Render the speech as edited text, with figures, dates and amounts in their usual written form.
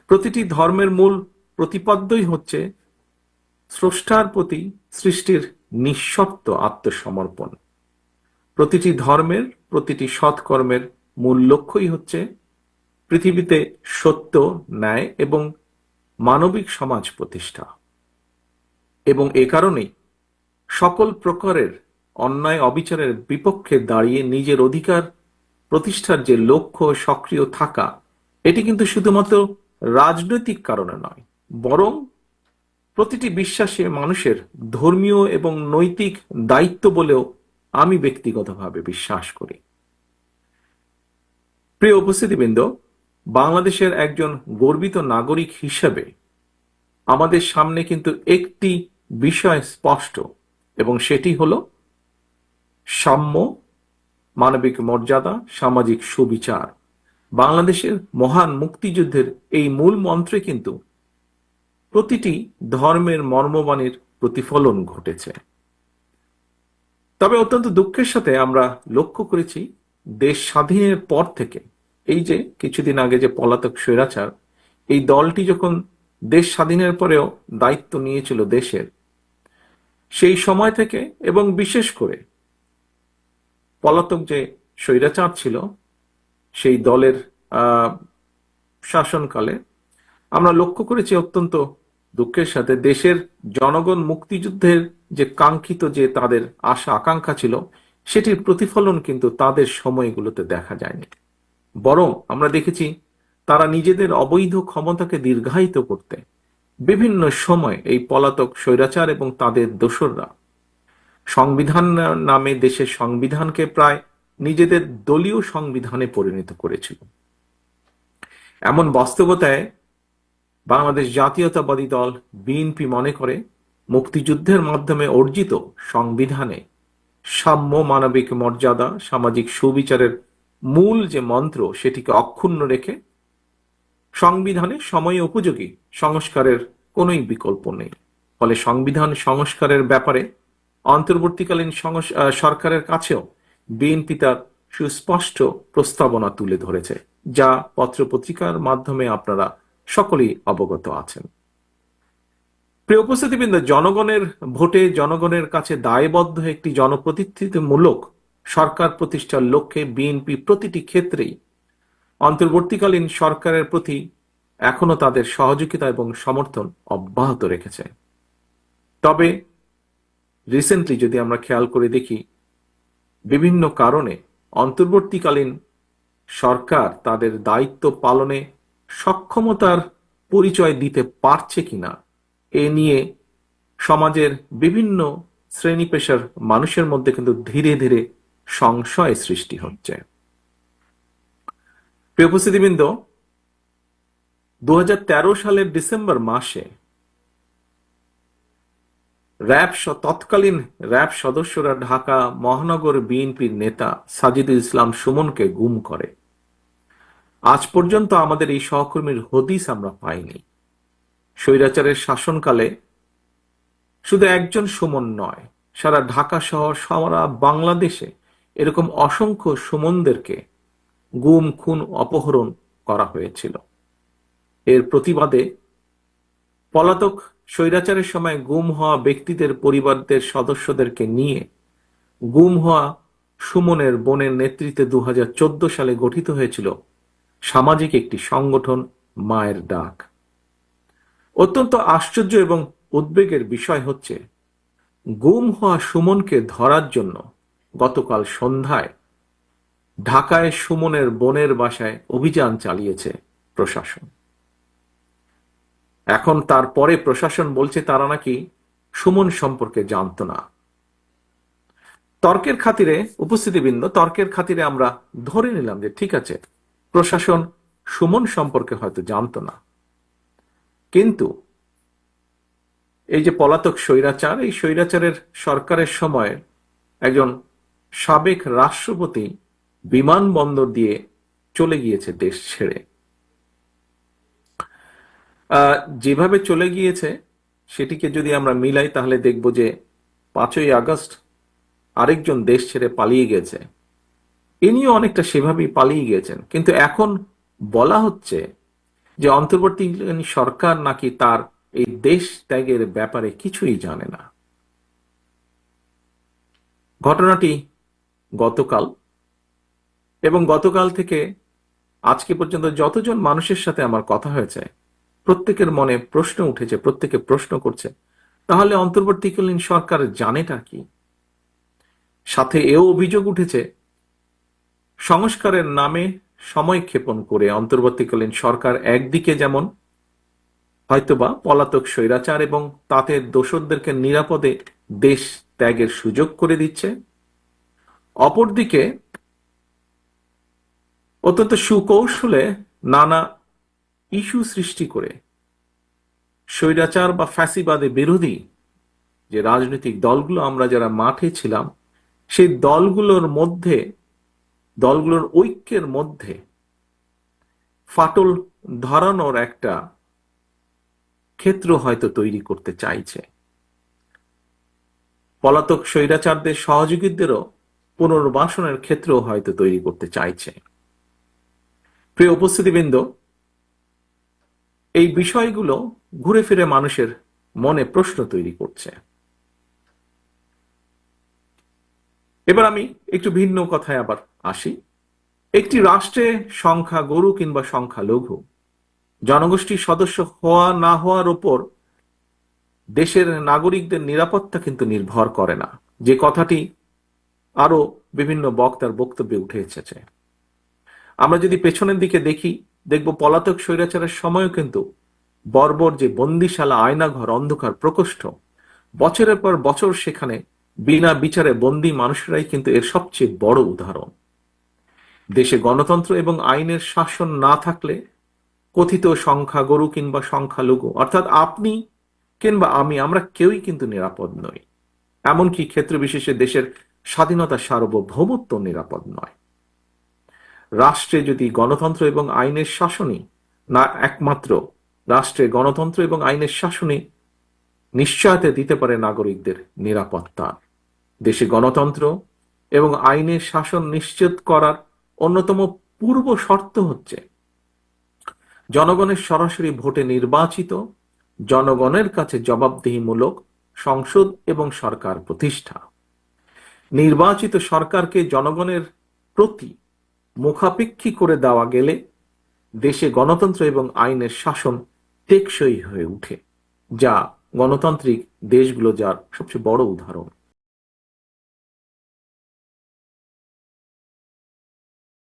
প্রতিটি ধর্মের মূল প্রতিপাদ্যই হচ্ছে স্রষ্টার প্রতি সৃষ্টির নিঃশর্ত আত্মসমর্পণ। প্রতিটি ধর্মের প্রতিটি সৎকর্মের মূল লক্ষ্যই হচ্ছে পৃথিবীতে সত্য, ন্যায় এবং মানবিক সমাজ প্রতিষ্ঠা। এবং এ কারণেই সকল প্রকারের অন্যায় অবিচারের বিপক্ষে দাঁড়িয়ে নিজের অধিকার প্রতিষ্ঠার যে লক্ষ্য সক্রিয় থাকা, এটি কিন্তু শুধুমাত্র রাজনৈতিক কারণে নয়, বরং প্রতিটি বিশ্বাসী মানুষের ধর্মীয় এবং নৈতিক দায়িত্ব বলেও আমি ব্যক্তিগতভাবে বিশ্বাস করি। প্রিয় উপস্থিতিবৃন্দ, বাংলাদেশের একজন গর্বিত নাগরিক হিসেবে আমাদের সামনে কিন্তু একটি বিষয় স্পষ্ট, এবং সেটি হলো সাম্য, মানবিক মর্যাদা, সামাজিক সুবিচার। বাংলাদেশের মহান মুক্তিযুদ্ধের এই মূল মন্ত্রে কিন্তু প্রতিটি ধর্মের মর্মবাণীর প্রতিফলন ঘটেছে। তবে অত্যন্ত দুঃখের সাথে আমরা লক্ষ্য করেছি, দেশ স্বাধীনের পর থেকে, এই যে কিছুদিন আগে যে পলাতক স্বৈরাচার, এই দলটি যখন দেশ স্বাধীনের পরেও দায়িত্ব নিয়েছিল দেশের, সেই সময় থেকে এবং বিশেষ করে পলাতক যে স্বৈরাচার ছিল সেই দলের শাসনকালে আমরা লক্ষ্য করেছি অত্যন্ত দুঃখের সাথে দেশের জনগণ মুক্তিযুদ্ধের যে কাঙ্ক্ষিত যে তাদের আশা আকাঙ্ক্ষা ছিল, সেটির প্রতিফলন কিন্তু তাদের সময়গুলোতে দেখা যায়নি। বরং আমরা দেখেছি তারা নিজেদের অবৈধ ক্ষমতাকে দীর্ঘায়িত করতে বিভিন্ন সময় এই পলাতক স্বৈরাচার এবং তাদের দোসররা সংবিধান নামে দেশের সংবিধানকে প্রায় নিজেদের দলীয় সংবিধানে পরিণত করেছিল। এমন বাস্তবতায় বাংলাদেশ জাতীয়তাবাদী দল বিএনপি মনে করে মুক্তিযুদ্ধের মাধ্যমে অর্জিত সংবিধানে সাম্য, মানবিক মর্যাদা, সামাজিক সুবিচারের মূল যে মন্ত্র, সেটিকে অক্ষুণ্ণ রেখে সংবিধানে সময় উপযোগী সংস্কারের কোনোই বিকল্প নেই। ফলে সংবিধান সংস্কারের ব্যাপারে অন্তর্বর্তীকালীন সরকারের কাছেও বিএনপি তার সুস্পষ্ট প্রস্তাবনা তুলে ধরেছে, যা পত্রপত্রিকার মাধ্যমে আপনারা সকলেই অবগত আছেন। প্রিয় উপস্থিতিবৃন্দ, জনগণের ভোটে জনগণের কাছে দায়বদ্ধ একটি জনপ্রতিনিধিত্বমূলক সরকার প্রতিষ্ঠার লক্ষ্যে বিএনপি প্রতিটি ক্ষেত্রেই অন্তর্বর্তীকালীন সরকারের প্রতি এখনো তাদের সহযোগিতা এবং সমর্থন অব্যাহত রেখেছে। তবে রিসেন্টলি যদি আমরা খেয়াল করে দেখি, বিভিন্ন কারণে অন্তর্বর্তীকালীন সরকার তাদের দায়িত্ব পালনে সক্ষমতার পরিচয় দিতে পারছে কিনা, এ নিয়ে সমাজের বিভিন্ন শ্রেণী পেশার মানুষের মধ্যে কিন্তু ধীরে ধীরে সংশয় সৃষ্টি হচ্ছে। প্রিয় উপস্থিতিবৃন্দ, 2013 সালের ডিসেম্বর মাসে তৎকালীন র্যাব সদস্যরা ঢাকা মহানগর বিএনপির নেতা সাজিদুল ইসলাম সুমনকে গুম করে। আজ পর্যন্ত আমাদের এই সহকর্মীর হদিস আমরা পাইনি। স্বৈরাচারের শাসনকালে শুধু একজন সুমন নয়, সারা ঢাকা শহর, সারা বাংলাদেশে এরকম অসংখ্য সুমনদেরকে গুম, খুন, অপহরণ করা হয়েছিল। এর প্রতিবাদে পলাতক স্বৈরাচারের সময় গুম হওয়া ব্যক্তিদের পরিবারদের সদস্যদেরকে নিয়ে গুম হওয়া সুমনের বোনের নেতৃত্বে 2014 সালে গঠিত হয়েছিল সামাজিক একটি সংগঠন মায়ের ডাক। অত্যন্ত আশ্চর্য এবং উদ্বেগের বিষয় হচ্ছে, গুম হওয়া সুমনকে ধরার জন্য গতকাল সন্ধ্যায় ঢাকায় সুমনের বোনের বাসায় অভিযান চালিয়েছে প্রশাসন। এখন তারপরে প্রশাসন বলছে তারা নাকি সুমন সম্পর্কে জানত না। তর্কের খাতিরে, উপস্থিতিবৃন্দ, তর্কের খাতিরে আমরা ধরে নিলাম যে ঠিক আছে, প্রশাসন সুমন সম্পর্কে হয়তো জানত না, কিন্তু এই যে পলাতক স্বৈরাচার, এই স্বৈরাচারের সরকারের সময় একজন সাবেক রাষ্ট্রপতি বিমানবন্দর দিয়ে চলে গিয়েছে দেশ ছেড়ে। যেভাবে চলে গিয়েছে সেটিকে যদি আমরা মিলাই, তাহলে দেখব যে 5ই আগস্ট আরেকজন দেশ ছেড়ে পালিয়ে গেছে, ইনিও অনেকটা সেভাবেই পালিয়ে গিয়েছেন। কিন্তু এখন বলা হচ্ছে যে অন্তর্বর্তীকালীন সরকার নাকি তার এই দেশ ত্যাগের ব্যাপারে কিছুই জানে না। ঘটনাটি গতকাল, এবং গতকাল থেকে আজকে পর্যন্ত যতজন মানুষের সাথে আমার কথা হয়েছে, প্রত্যেকের মনে প্রশ্ন উঠেছে, প্রত্যেকে প্রশ্ন করছে, তাহলে অন্তর্বর্তীকালীন সরকার জানেটা কি? সাথে এও অভিযোগ উঠেছে, সংস্কারের নামে সময় ক্ষেপণ করে অন্তর্বর্তীকালীন সরকার একদিকে যেমন হয়তোবা পলাতক স্বৈরাচার এবং তাতে দোসরদেরকে নিরাপদে দেশ ত্যাগের সুযোগ করে দিচ্ছে, অপরদিকে অত্যন্ত সুকৌশলে নানা ইস্যু সৃষ্টি করে স্বৈরাচার বা ফ্যাসিবাদে বিরোধী যে রাজনৈতিক দলগুলো আমরা যারা মাঠে ছিলাম, সেই দলগুলোর ঐক্যের মধ্যে ফাটল ধরানোর একটা ক্ষেত্র হয়তো তৈরি করতে চাইছে। পলাতক স্বৈরাচারদের সহযোগীদেরও পুনর্বাসনের ক্ষেত্র হয়তো তৈরি করতে চাইছে। প্রিয় উপস্থিতিবৃন্দ, এই বিষয়গুলো ঘুরে ফিরে মানুষের মনে প্রশ্ন তৈরি করছে। এবার আমি একটু ভিন্ন কথায় আবার আসি। একটি রাষ্ট্রে সংখ্যা গরু কিংবা সংখ্যা লঘু জনগোষ্ঠীর সদস্য হওয়া না হওয়ার উপর দেশের নাগরিকদের নিরাপত্তা কিন্তু নির্ভর করে না, যে কথাটি আরো বিভিন্ন বক্তার বক্তব্যে উঠে এসেছে। আমরা যদি পেছনের দিকে দেখি, দেখব পলাতক স্বৈরাচারের সময়ও কিন্তু বর্বর যে বন্দিশালা, আয়নাঘর, অন্ধকার প্রকোষ্ঠ, বছরের পর বছর সেখানে বিনা বিচারে বন্দী মানুষরাই কিন্তু এর সবচেয়ে বড় উদাহরণ। দেশে গণতন্ত্র এবং আইনের শাসন না থাকলে কথিত সংখ্যাগরু কিংবা সংখ্যালঘু অর্থাৎ আপনি কিংবা আমরা কেউই কিন্তু নিরাপদ নই। এমনকি ক্ষেত্র বিশেষে দেশের স্বাধীনতা, সার্বভৌমত্ব নিরাপদ নয়। রাষ্ট্রে যদি গণতন্ত্র এবং আইনের শাসনই না, একমাত্র রাষ্ট্রে গণতন্ত্র এবং আইনের শাসনই নিশ্চয়তা দিতে পারে নাগরিকদের নিরাপত্তা। দেশে গণতন্ত্র এবং আইনের শাসন নিশ্চিত করার অন্যতম পূর্ব শর্ত হচ্ছে জনগণের সরাসরি ভোটে নির্বাচিত, জনগণের কাছে জবাবদিহিমূলক সংসদ এবং সরকার প্রতিষ্ঠা। নির্বাচিত সরকারকে জনগণের প্রতি মুখাপেক্ষী করে দেওয়া গেলে দেশে গণতন্ত্র এবং আইনের শাসন টেকসই হয়ে ওঠে, যা গণতান্ত্রিক দেশগুলো যার সবচেয়ে বড় উদাহরণ।